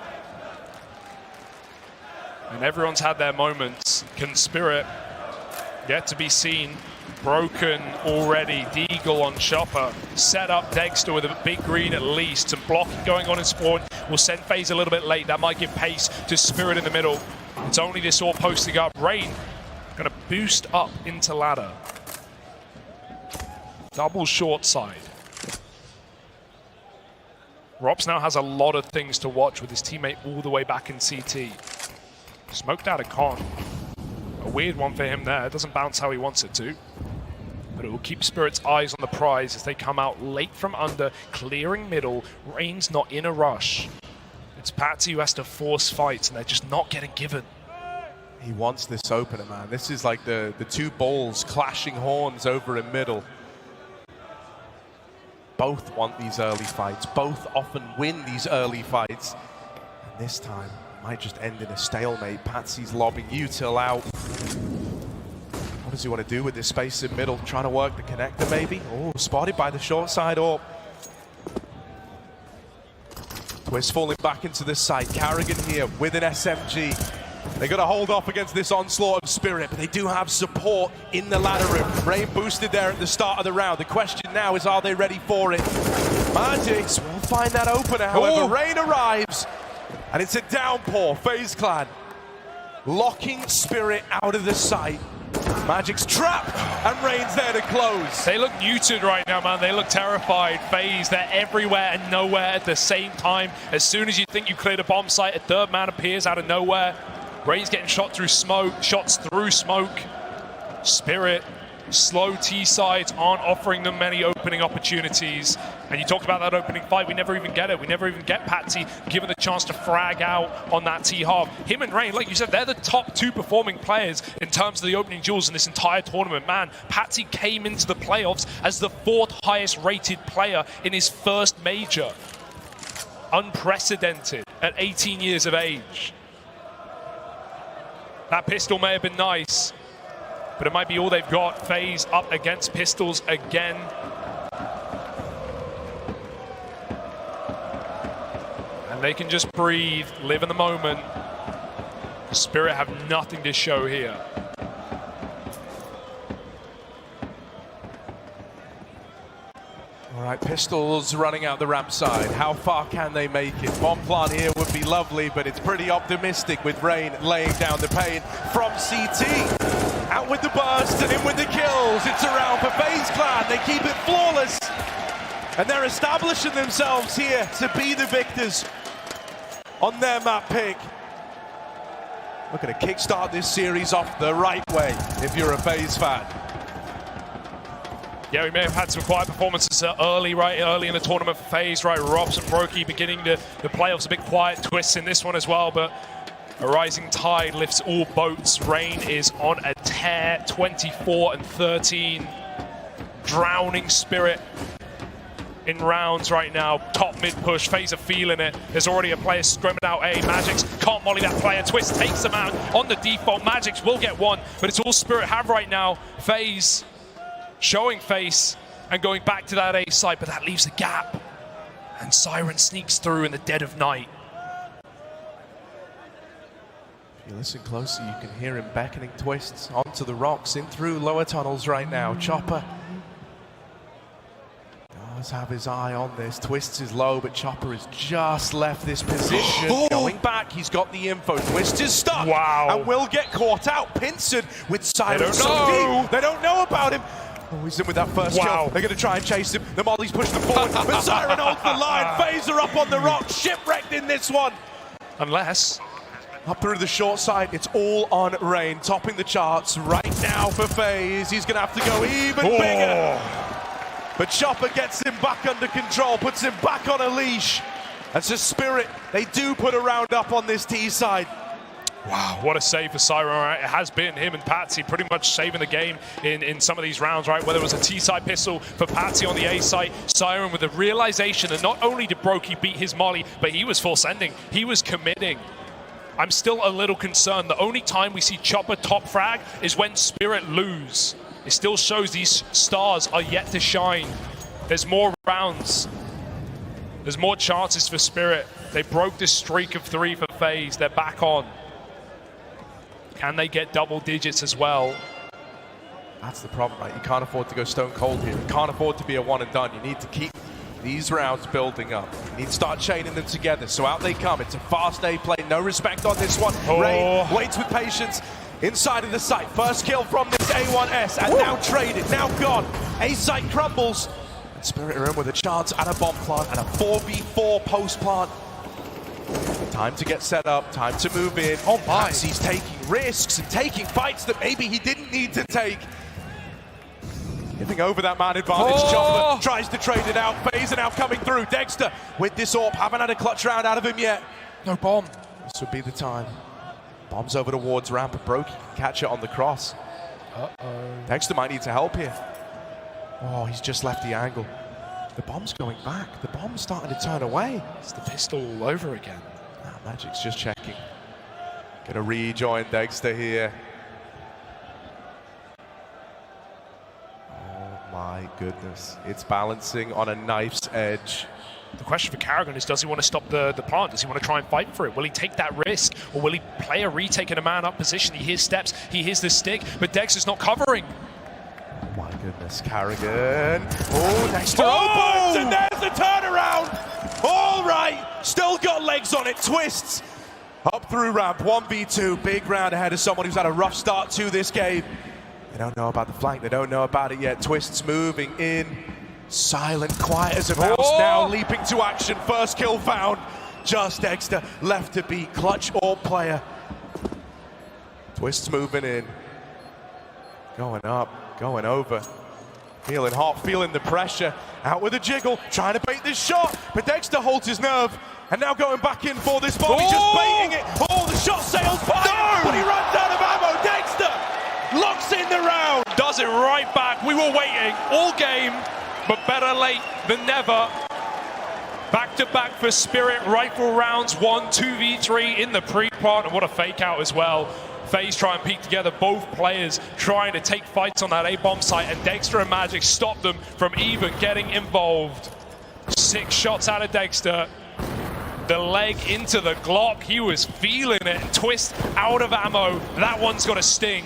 And everyone's had their moments. Can Spirit yet to be seen? Broken already. Deagle on Chopper. Set up Dexter with a big green at least. Some blocking going on in spawn. Will send FaZe a little bit late. That might give pace to Spirit in the middle. It's only this all posting up. Rain going to boost up into ladder. Double short side. Robs now has a lot of things to watch with his teammate all the way back in CT. Smoked out a con. A weird one for him there. It doesn't bounce how he wants it to. But it will keep Spirit's eyes on the prize as they come out late from under, clearing middle. Rain's not in a rush. It's Patsy who has to force fights, and they're just not getting given. He wants this opener, man. This is like the two balls clashing horns over in middle. Both want these early fights. Both often win these early fights. And this time, it might just end in a stalemate. Patsy's lobbing util out. What does he want to do with this space in middle? Trying to work the connector, maybe? Oh, spotted by the short side AWP. Twist falling back into the site. Karrigan here with an SMG. They got to hold off against this onslaught of Spirit, but they do have support in the ladder room. Rain boosted there at the start of the round. The question now is, are they ready for it? Magix will find that opener, however. Rain arrives, and it's a downpour. FaZe Clan locking Spirit out of the site. Magic's trapped, and Rain's there to close. They look muted right now, man. They look terrified. FaZe, they're everywhere and nowhere at the same time. As soon as you think you cleared a bomb site, a third man appears out of nowhere. Rain's getting shots through smoke. Spirit, slow T sides aren't offering them many opening opportunities. And you talked about that opening fight, we never even get it. We never even get Patsy given the chance to frag out on that T-half. Him and Rain, like you said, they're the top 2 performing players in terms of the opening duels in this entire tournament. Man, Patsy came into the playoffs as the 4th highest rated player in his first major. Unprecedented at 18 years of age. That pistol may have been nice, but it might be all they've got. FaZe up against pistols again. And they can just breathe, live in the moment. Spirit have nothing to show here. All right, pistols running out the ramp side. How far can they make it? Bomb plant here would be lovely, but it's pretty optimistic with Rain laying down the pain from CT. Out with the burst and in with the kills. It's around for FaZe Clan. They keep it flawless. And they're establishing themselves here to be the victors on their map pick. Looking to kickstart this series off the right way if you're a FaZe fan. Yeah, we may have had some quiet performances early in the tournament for FaZe, right? Robs and Brokey beginning the playoffs a bit quiet, twists in this one as well, but a rising tide lifts all boats. Rain is on a tear, 24-13. Drowning Spirit in rounds right now. Top mid push, FaZe are feeling it. There's already a player scrimming out A. Magix can't molly that player. Twist takes him out on the default. Magix will get one, but it's all Spirit have right now. FaZe showing face and going back to that A side, but that leaves a gap. And Siren sneaks through in the dead of night. If you listen closely, you can hear him beckoning Twists onto the rocks, in through lower tunnels right now. Chopper does have his eye on this. Twists is low, but Chopper has just left this position. Going back, he's got the info. Twist is stuck. Wow. And will get caught out. Pincered with Siren. They don't know. They don't know about him. Oh, he's in with that first kill. They're going to try and chase him. The Molly's pushed them forward, but Siren holds the line. FaZe are up on the rock, shipwrecked in this one. Unless up through the short side, it's all on Rain, topping the charts right now for FaZe. He's going to have to go even bigger. But Chopper gets him back under control, puts him back on a leash. That's a Spirit. They do put a round up on this T side. Wow, what a save for Siren, right? It has been him and Patsy pretty much saving the game in some of these rounds, right? Whether it was a T-side pistol for Patsy on the A side, Siren with the realization that not only did Brokey beat his molly, but he was full sending, he was committing. I'm still a little concerned. The only time we see Chopper top frag is when Spirit lose. It still shows these stars are yet to shine. There's more rounds. There's more chances for Spirit. They broke this streak of 3 for FaZe. They're back on. Can they get double digits as well? That's the problem, right? You can't afford to go stone cold here. You can't afford to be a one and done. You need to keep these rounds building up. You need to start chaining them together. So out they come. It's a fast A play. No respect on this one. Rain waits with patience inside of the site. First kill from this A1S, and now traded, now gone. A site crumbles. And Spirit are in with a chance at a bomb plant and a 4v4 post plant. Time to get set up, time to move in. Oh my. Patsy's taking risks and taking fights that maybe he didn't need to take. Giving over that man advantage. Chopper tries to trade it out. FaZe are now coming through. Dexter with this AWP, haven't had a clutch round out of him yet. No bomb. This would be the time. Bombs over towards ramp, and Brokey can catch it on the cross. Dexter might need to help here. Oh, he's just left the angle. The bomb's going back. The bomb's starting to turn away. It's the pistol all over again. Magic's just checking. Gonna rejoin Dexter here. Oh my goodness. It's balancing on a knife's edge. The question for Karrigan is, does he want to stop the plant? Does he want to try and fight for it? Will he take that risk? Or will he play a retake in a man-up position? He hears steps, he hears the stick, but Dexter's not covering. Oh my goodness, Karrigan. Oh, Dexter opens, and there's the turnaround. All right, still got legs on it, Twists. Up through ramp, 1v2, big round ahead of someone who's had a rough start to this game. They don't know about the flank, they don't know about it yet. Twists moving in. Silent, quiet as a mouse, now leaping to action. First kill found. Just Dexter left to beat. Clutch AWP player. Twists moving in. Going up, going over. Feeling hot, feeling the pressure. Out with a jiggle, trying to bait this shot, but Dexter holds his nerve. And now going back in for this bomb, he's just baiting it. Oh, the shot sails by, but he runs out of ammo. Dexter locks in the round. Does it right back. We were waiting all game, but better late than never. Back-to-back for Spirit, rifle rounds, 2v3 in the pre-part, and what a fake out as well. FaZe try and peek together, both players trying to take fights on that A-bomb site, and Dexter and Magic stop them from even getting involved. 6 shots out of Dexter. The leg into the Glock, he was feeling it, and Twist out of ammo. That one's got a sting.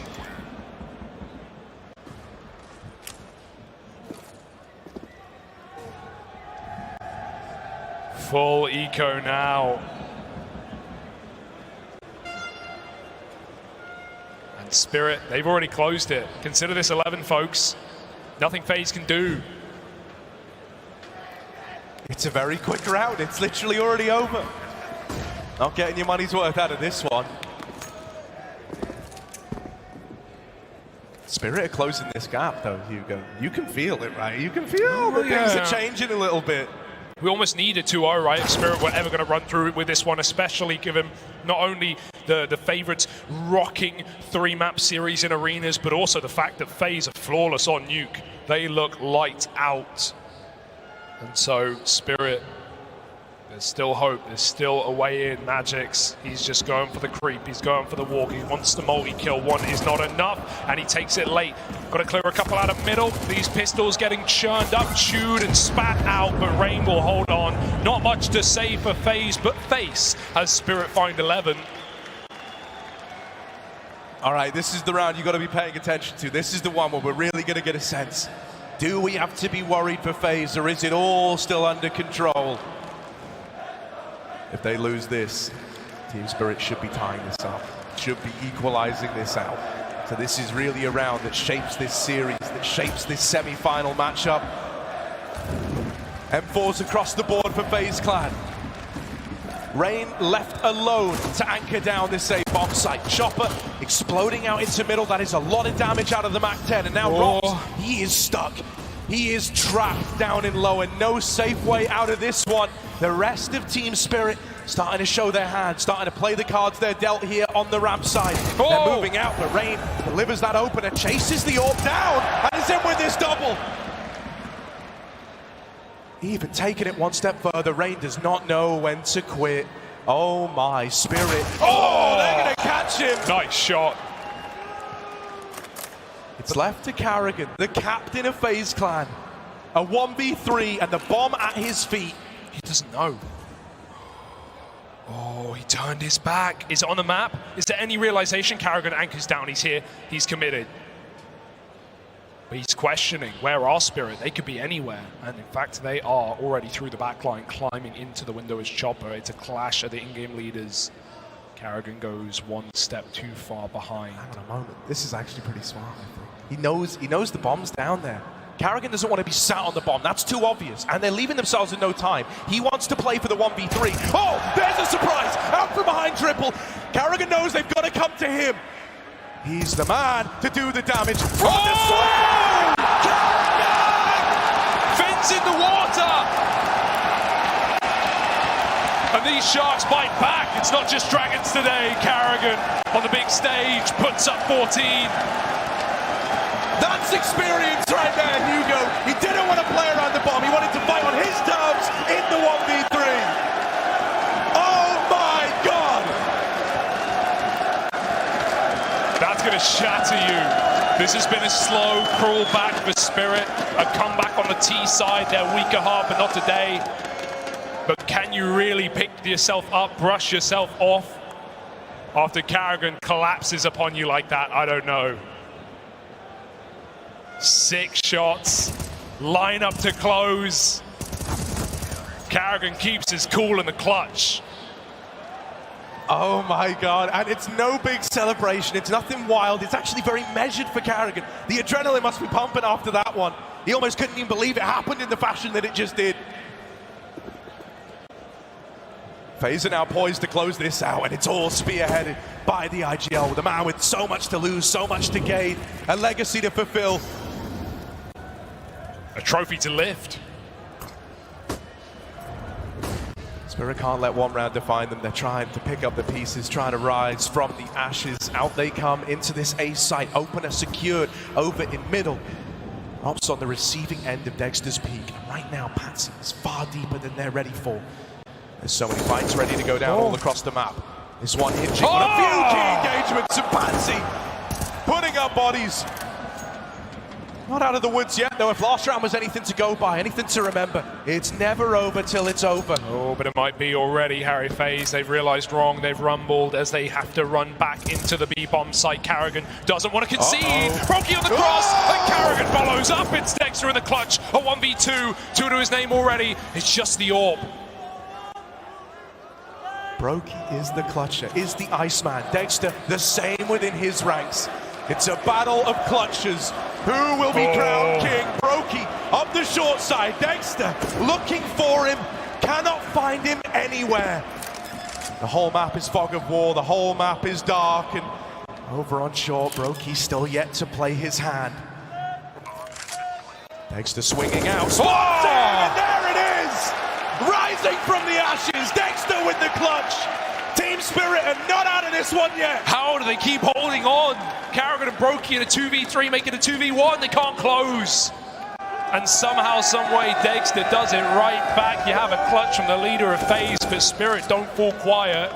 Full eco now. And Spirit, they've already closed it. Consider this 11, folks. Nothing FaZe can do. It's a very quick round. It's literally already over. Not getting your money's worth out of this one. Spirit are closing this gap, though, Hugo. You can feel it, right? You can feel that things are changing a little bit. We almost need a 2-0, right? If Spirit were ever going to run through with this one, especially given not only the favorites rocking 3-map series in arenas, but also the fact that FaZe are flawless on Nuke. They look lights out. And so Spirit, there's still hope. There's still a way in. Magic's, he's just going for the creep. He's going for the walk. He wants the multi-kill. One is not enough, and he takes it late. Got to clear a couple out of middle. These pistols getting churned up, chewed, and spat out, but Rain will hold on. Not much to say for FaZe, but FaZe has Spirit find 11. All right, this is the round you got to be paying attention to. This is the one where we're really going to get a sense. Do we have to be worried for FaZe, or is it all still under control? If they lose this, Team Spirit should be tying this up, should be equalizing this out. So this is really a round that shapes this series, that shapes this semi-final matchup. M4s across the board for FaZe Clan. Rain left alone to anchor down this A-bomb site. Chopper exploding out into middle. That is a lot of damage out of the MAC-10. And now Rox, he is stuck. He is trapped down in low, and no safe way out of this one. The rest of Team Spirit starting to show their hand, starting to play the cards they're dealt here on the ramp side. They're moving out, but Rain delivers that opener, chases the AWP down, and is in with this double. Even taking it one step further, Rain does not know when to quit. Oh my, Spirit. Oh, they're gonna catch him. Nice shot. It's left to Carrigan, the captain of FaZe Clan. A 1v3 and the bomb at his feet. He doesn't know. Oh, he turned his back. Is it on the map? Is there any realization? Carrigan anchors down, he's here, he's committed. But he's questioning, where are Spirit? They could be anywhere. And in fact, they are already through the backline, climbing into the window as Chopper. It's a clash of the in-game leaders. Carrigan goes one step too far behind. Hang on a moment, this is actually pretty smart, I think. He knows the bomb's down there. Carrigan doesn't want to be sat on the bomb, that's too obvious. And they're leaving themselves in no time. He wants to play for the 1v3. Oh, there's a surprise! Out from behind triple. Carrigan knows they've got to come to him. He's the man to do the damage. Oh! Fins in the water! And these Sharks bite back. It's not just Dragons today. Carrigan on the big stage puts up 14. That's experience right there, Hugo. He didn't want to play around the bomb. He wanted to fight on his terms in the 1v3. Oh my God! That's going to shatter you. This has been a slow crawl back for Spirit. A comeback on the T side. They're weaker half, but not today. But can you really pick yourself up, brush yourself off after Carrigan collapses upon you like that? I don't know. 6 shots, line up to close. Carrigan keeps his cool in the clutch. Oh my God, and it's no big celebration, it's nothing wild, it's actually very measured for Carrigan. The adrenaline must be pumping after that one. He almost couldn't even believe it happened in the fashion that it just did. FaZe are now poised to close this out, and it's all spearheaded by the IGL, the man with so much to lose, so much to gain, a legacy to fulfill. A trophy to lift. Spirit can't let one round define them. They're trying to pick up the pieces, trying to rise from the ashes. Out they come into this A site. Opener secured over in middle. Ops on the receiving end of Dexter's peak. And right now, Patsy is far deeper than they're ready for. There's so many fights ready to go down all across the map. This one hinging on a few key engagements, and Patsy putting up bodies. Not out of the woods yet, though. If last round was anything to go by, anything to remember, it's never over till it's over. Oh, but it might be already, Harry FaZe. They've realized wrong. They've rumbled as they have to run back into the B-bomb site. Karrigan doesn't want to concede. Brokey on the cross, and Karrigan follows up. It's Dexter in the clutch. A 1v2, 2 to his name already. It's just the AWP. Brokey is the clutcher, is the Iceman. Dexter, the same within his ranks. It's a battle of clutchers. Who will be crowned king? Brokey up the short side. Dexter looking for him, cannot find him anywhere. The whole map is fog of war, the whole map is dark, and over on short, Brokey still yet to play his hand. Dexter swinging out, spots it, and there it is! Rising from the ashes, Dexter with the clutch. Team Spirit are not out of this one yet. How do they keep holding on? Karrigan and Brokey in a 2v3, making a 2v1. They can't close. And somehow, someway, Dexter does it right back. You have a clutch from the leader of FaZe, but Spirit don't fall quiet.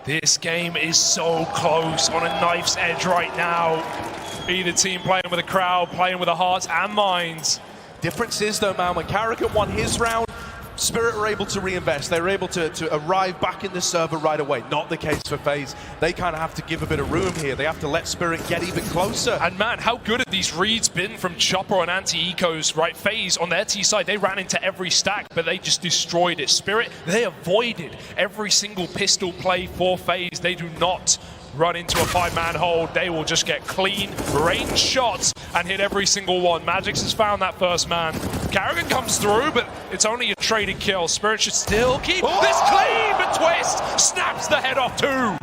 This game is so close, on a knife's edge right now. Either team playing with a crowd, playing with their hearts and minds. Difference is, though, man, when Karrigan won his round, Spirit were able to reinvest. They were able to arrive back in the server right away. Not the case for FaZe. They kind of have to give a bit of room here. They have to let Spirit get even closer. And man, how good have these reads been from Chopper and Anti-Ecos, right? FaZe on their T side, they ran into every stack, but they just destroyed it. Spirit, they avoided every single pistol play for FaZe. They do not run into a 5-man hold. They will just get clean, range shots, and hit every single one. Magix has found that first man. Karrigan comes through, but it's only a traded kill. Spirit should still keep this clean, but Twist snaps the head off too.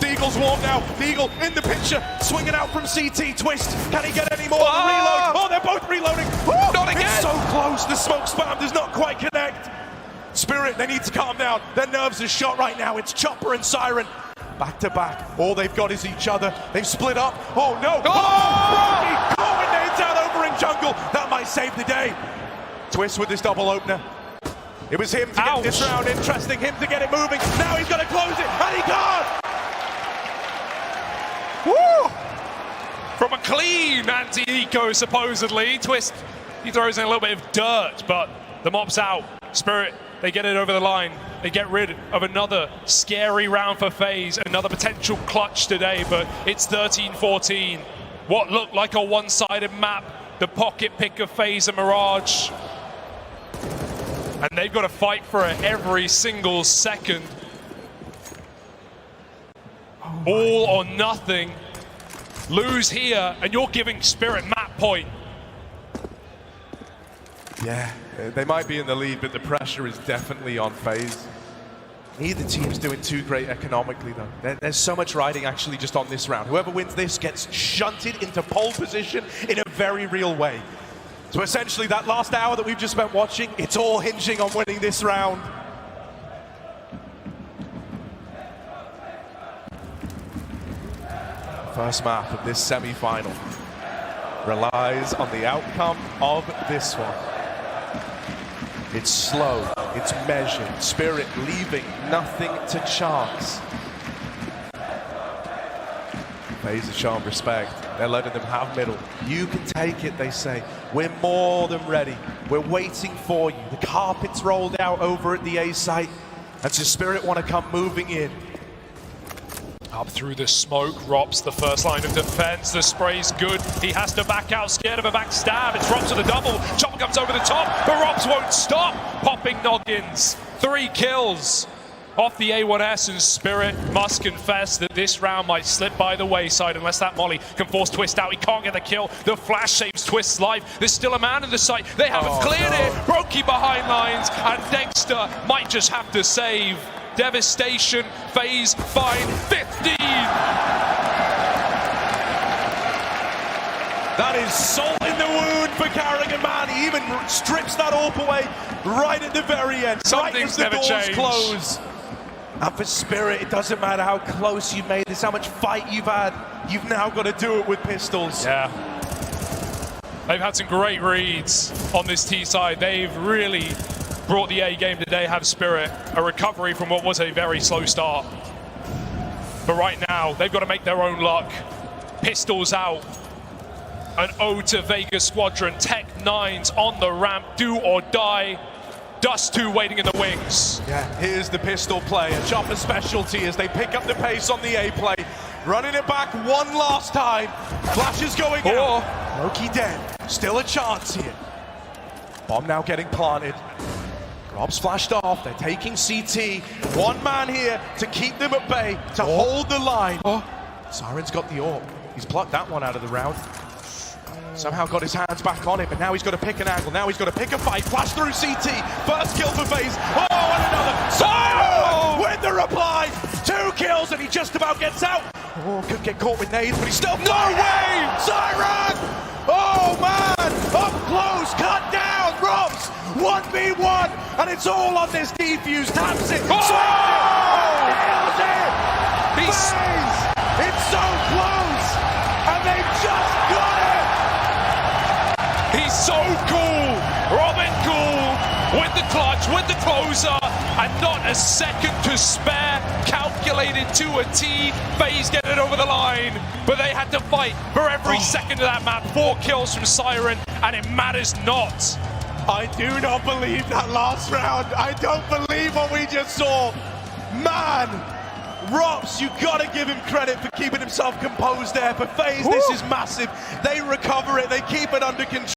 Deagle's warm now. Deagle in the picture, swinging out from CT. Twist, can he get any more? Reload. Oh, they're both reloading. Not again. It's so close. The smoke spam does not quite connect. Spirit, they need to calm down. Their nerves are shot right now. It's Chopper and Siren. Back to back. All they've got is each other. They've split up. Oh no! Brokey coordinates out over in jungle. That might save the day. Twist with this double opener. It was him to get this round interesting. Him to get it moving. Now he's got to close it, and he can't. Woo! From a clean anti-eco, supposedly. Twist, he throws in a little bit of dirt, but the mob's out. Spirit, they get it over the line. They get rid of another scary round for FaZe, another potential clutch today, but it's 13-14. What looked like a one-sided map, the pocket pick of FaZe and Mirage. And they've got to fight for it every single second. All or nothing. Lose here, and you're giving Spirit map point. Yeah, they might be in the lead, but the pressure is definitely on FaZe. Neither team's doing too great economically, though. There's so much riding actually just on this round. Whoever wins this gets shunted into pole position in a very real way. So essentially, that last hour that we've just spent watching, it's all hinging on winning this round. First map of this semi-final relies on the outcome of this one. It's slow, it's measured. Spirit leaving nothing to chance. FaZe has shown respect. They're letting them have middle. You can take it, they say. We're more than ready. We're waiting for you. The carpet's rolled out over at the A site. And so Spirit want to come moving in. Up through the smoke, Rops, the first line of defense. The spray's good. He has to back out, scared of a backstab. It's Rops with a double. Chopper comes over the top, but Rops won't stop. Popping noggins. 3 kills off the A1S, and Spirit must confess that this round might slip by the wayside unless that molly can force Twist out. He can't get the kill. The flash saves Twist's life. There's still a man in the site. They haven't cleared it. Brokey behind lines, and Dexter might just have to save. Devastation, FaZe find 15. That is salt in the wound for Carrigan, man. He even strips that AWP away right at the very end. Some right things as the never doors change. close. And for Spirit, it doesn't matter how close you've made this, how much fight you've had. You've now got to do it with pistols. Yeah. They've had some great reads on this T side. They've really brought the A game today, have Spirit. A recovery from what was a very slow start. But right now, they've got to make their own luck. Pistols out. An ode to Vegas Squadron. Tech 9s on the ramp, do or die. Dust 2 waiting in the wings. Yeah, here's the pistol play, a Chopper specialty as they pick up the pace on the A play. Running it back one last time. Flash is going out. Loki dead. Still a chance here. Bomb now getting planted. Rob's flashed off. They're taking CT. One man here to keep them at bay, to hold the line. Siren's got the AWP. He's plucked that one out of the round. Somehow got his hands back on it, but now he's got to pick an angle. Now he's got to pick a fight. Flash through CT. First kill for FaZe. Oh, and another. Siren with the reply. 2 kills, and he just about gets out. Oh, could get caught with nades, but he's still... No way! Siren! Oh, man! Up close, cut down. Robs 1v1, and it's all on this defuse. Taps it. Oh! Nails it! FaZe! It's so close, and they've just got it! He's so cool. Robin cool with the clutch, with the closer, and not a second to spare. Calculated to a T. FaZe get it over the line, but they had to fight for every second of that map. 4 kills from Siren, and it matters not. I do not believe that last round. I don't believe what we just saw. Man, Rops, you gotta give him credit for keeping himself composed there. For FaZe, this is massive. They recover it, they keep it under control.